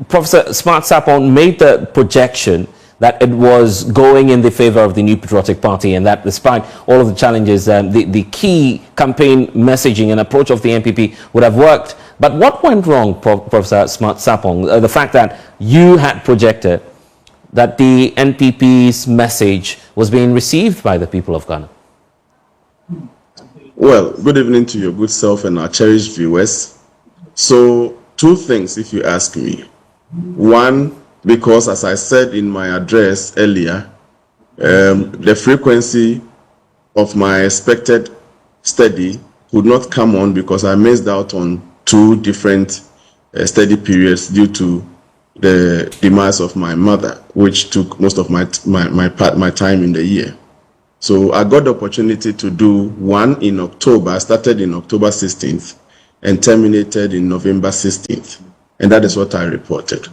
Professor Smart Sarpong made the projection that it was going in the favor of the New Patriotic Party, and that despite all of the challenges, the key campaign messaging and approach of the NPP would have worked. But what went wrong, Professor Smart Sarpong? The fact that you had projected that the NPP's message was being received by the people of Ghana? Well, good evening to your good self and our cherished viewers. So, two things, if you ask me. One, because as I said in my address earlier, the frequency of my expected study would not come on because I missed out on two different study periods due to the demise of my mother, which took most of my time in the year. So I got the opportunity to do one in October. I started in October 16th and terminated in November 16th. And that is what I reported.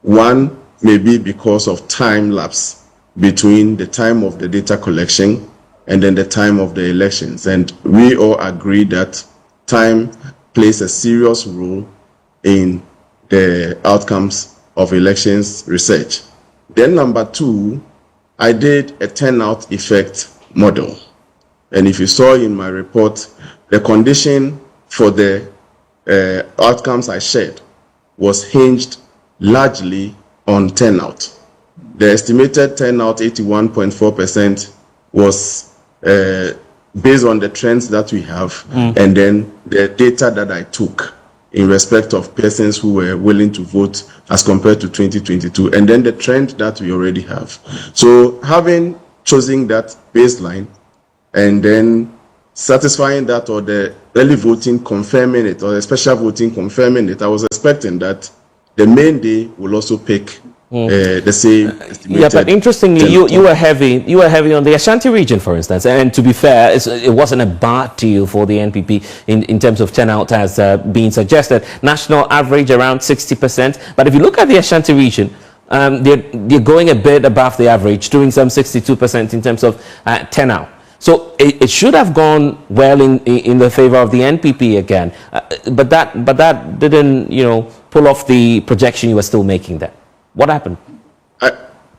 One may be because of time lapse between the time of the data collection and then the time of the elections. And we all agree that time plays a serious role in the outcomes of elections research. Then number two, I did a turnout effect model. And if you saw in my report, the condition for the outcomes I shared was hinged largely on turnout. The estimated turnout, 81.4%, was based on the trends that we have, and then the data that I took in respect of persons who were willing to vote as compared to 2022, and then the trend that we already have. So having chosen that baseline and then satisfying that, or the early voting confirming it, or the special voting confirming it, I was expecting that the main day will also pick the same estimated. Yeah, but interestingly, you were heavy on the Ashanti region, for instance. And to be fair, it wasn't a bad deal for the NPP in terms of turnout, as being suggested. National average around 60%. But if you look at the Ashanti region, they're going a bit above the average, doing some 62% in terms of turnout. So it should have gone well in the favor of the NPP again, but that didn't, pull off the projection you were still making there. What happened? I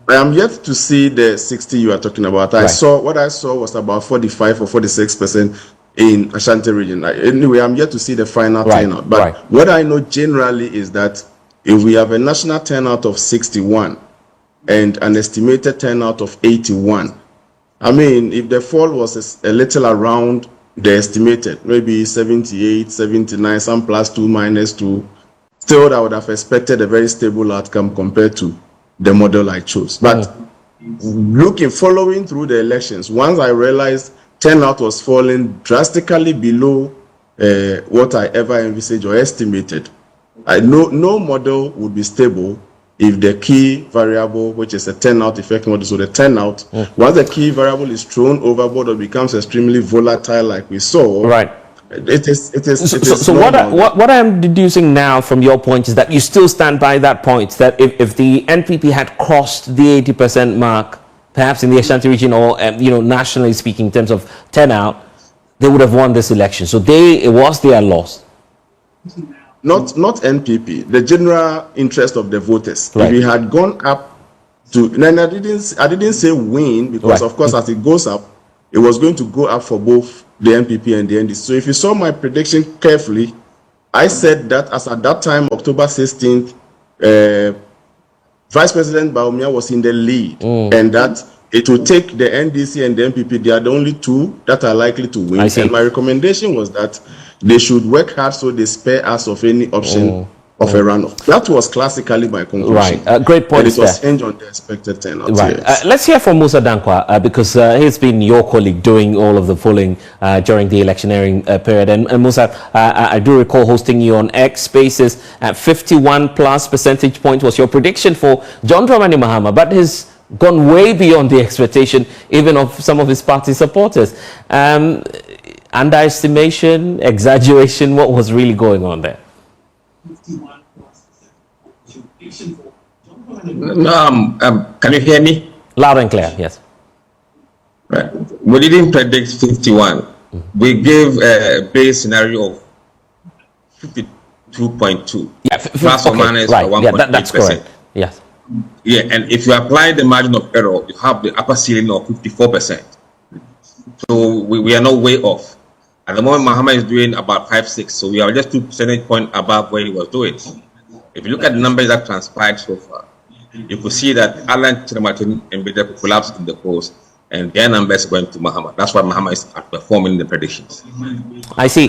am yet to see the 60 you are talking about. What I saw was about 45 or 46% in Ashanti region. Anyway, I'm yet to see the final turnout. But what I know generally is that if we have a national turnout of 61 and an estimated turnout of 81, I mean, if the fall was a little around the estimated, maybe 78, 79, some +2, -2, still I would have expected a very stable outcome compared to the model I chose. But following through the elections, once I realized turnout was falling drastically below what I ever envisaged or estimated, I know no model would be stable if the key variable, which is a turnout effect model, so the turnout, once the key variable is thrown overboard or becomes extremely volatile like we saw, it is so what I'm deducing now from your point is that you still stand by that point, that if the NPP had crossed the 80% mark, perhaps in the Ashanti region or nationally speaking in terms of turnout, they would have won this election. So it was their loss. Not NPP, the general interest of the voters. If we had gone up to, and I didn't say win, because of course as it goes up, it was going to go up for both the NPP and the NDC. So if you saw my prediction carefully, I said that as at that time, October 16th, Vice President Bawumia was in the lead, and that it will take the NDC and the NPP, they are the only two that are likely to win. And my recommendation was that they should work hard so they spare us of any option of a runoff. That was classically my conclusion. Great point. And it was hinged on the expected turnout. Let's hear from Musa Dankwa, because he's been your colleague doing all of the polling during the electioneering period. And Musa, I do recall hosting you on X Spaces at 51+ percentage point was your prediction for John Dramani Mahama, but his gone way beyond the expectation even of some of his party supporters. Underestimation, exaggeration, what was really going on there? Can you hear me? Loud and clear, yes. Right. We didn't predict 51. We gave a base scenario of 52 2.2. Yeah, plus or minus right. 1.8%. Yeah, that's correct. Yes. Yeah, and if you apply the margin of error, you have the upper ceiling of 54%. So we are no way off. At the moment, Mahama is doing about 5.6, so we are just 2 percentage points above where he was doing. If you look at the numbers that transpired so far, you could see that Alan Chiramatin and Bida collapsed in the polls, and their numbers went to Mahama. That's why Mahama is outperforming the predictions. I see.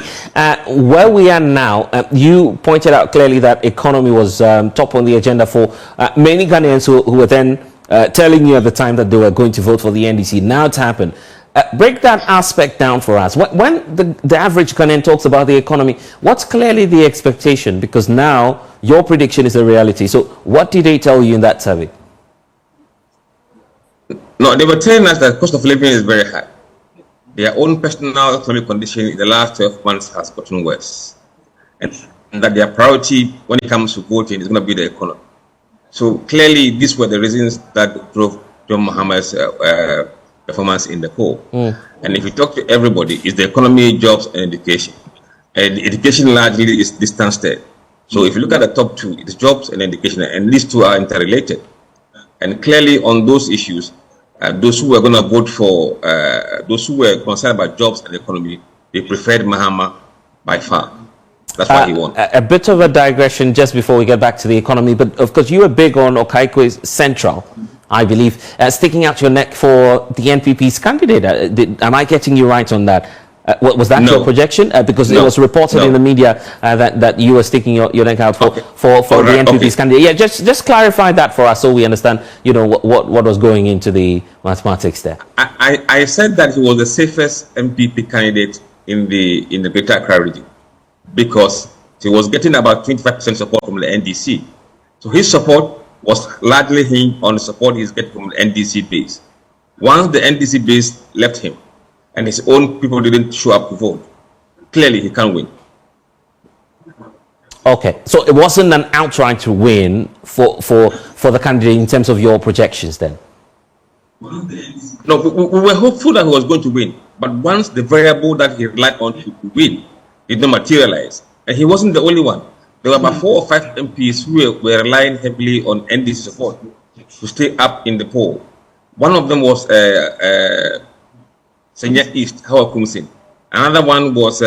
Where we are now, you pointed out clearly that economy was top on the agenda for many Ghanaians who were then telling you at the time that they were going to vote for the NDC. Now it's happened. Break that aspect down for us. When the average Ghanaian talks about the economy, what's clearly the expectation? Because now your prediction is a reality. So what did they tell you in that survey? No, they were telling us that the cost of living is very high. Their own personal economic condition in the last 12 months has gotten worse. And that their priority when it comes to voting is going to be the economy. So clearly, these were the reasons that drove John Mahama's performance in the poll. And if you talk to everybody, it's the economy, jobs, and education. And education largely is distance third. So if you look at the top two, it's jobs and education, and these two are interrelated. And clearly on those issues, those who were going to vote for, those who were concerned about jobs and economy, they preferred Mahama by far. That's why he won. A bit of a digression just before we get back to the economy, but of course you were big on Okaikwe's Central, I believe, sticking out your neck for the NPP's candidate. Am I getting you right on that? Was that your projection? Because it was reported in the media that you were sticking your neck out for the NPP's candidate. Yeah, just clarify that for us so we understand, you know, what was going into the mathematics there. I said that he was the safest MPP candidate in the Greater Accra region because he was getting about 25% support from the NDC. So his support was largely hinged on the support he's getting from the NDC base. Once the NDC base left him, and his own people didn't show up to vote, clearly he can't win. Okay, so it wasn't an outright win for the candidate in terms of your projections then? No, we were hopeful that he was going to win, but once the variable that he relied on to win did not materialize, and he wasn't the only one. There were about 4 or 5 MPs who were relying heavily on NDC support to stay up in the poll. One of them was Senya East, Hawa Kumsin. Another one was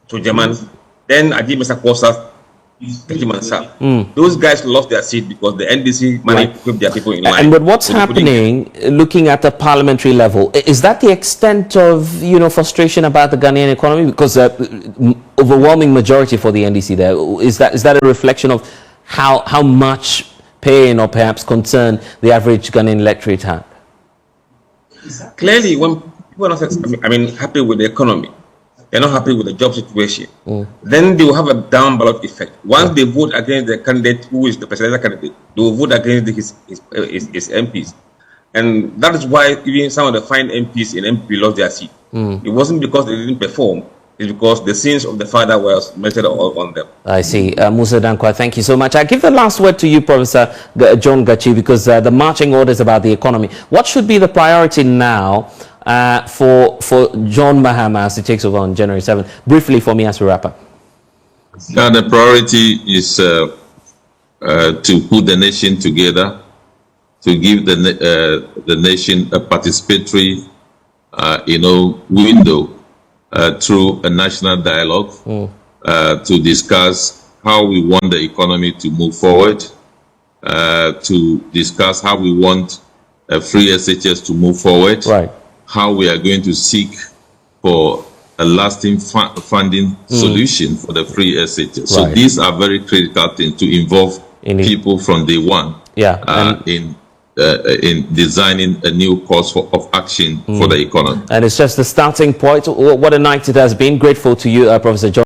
Tojaman. Then Ajib Mesakosa, Those guys lost their seat because the NDC managed to keep their people in line. But what's happening, looking at the parliamentary level, is that the extent of, you know, frustration about the Ghanaian economy? Because overwhelming majority for the NDC there, is that a reflection of how much pain or perhaps concern the average Ghanaian electorate had? Clearly, when people are not, happy with the economy, they're not happy with the job situation, then they will have a down ballot effect. Once they vote against the candidate who is the presidential candidate, they will vote against his MPs. And that is why even some of the fine MPs in MP lost their seat. It wasn't because they didn't perform, it's because the sins of the father was meted on them. I see. Musa Dankwa, thank you so much. I give the last word to you, Professor John Gachi, because the marching orders about the economy. What should be the priority now for John Mahama as he takes over on January 7th? Briefly for me as we wrap up. Now the priority is to put the nation together, to give the nation a participatory, window through a national dialogue to discuss how we want the economy to move forward, to discuss how we want free SHS to move forward, how we are going to seek for a lasting funding solution for the free SHS. So these are very critical things to involve people from day one in designing a new course of action for the economy. And it's just the starting point. What a night it has been. Grateful to you, Professor John.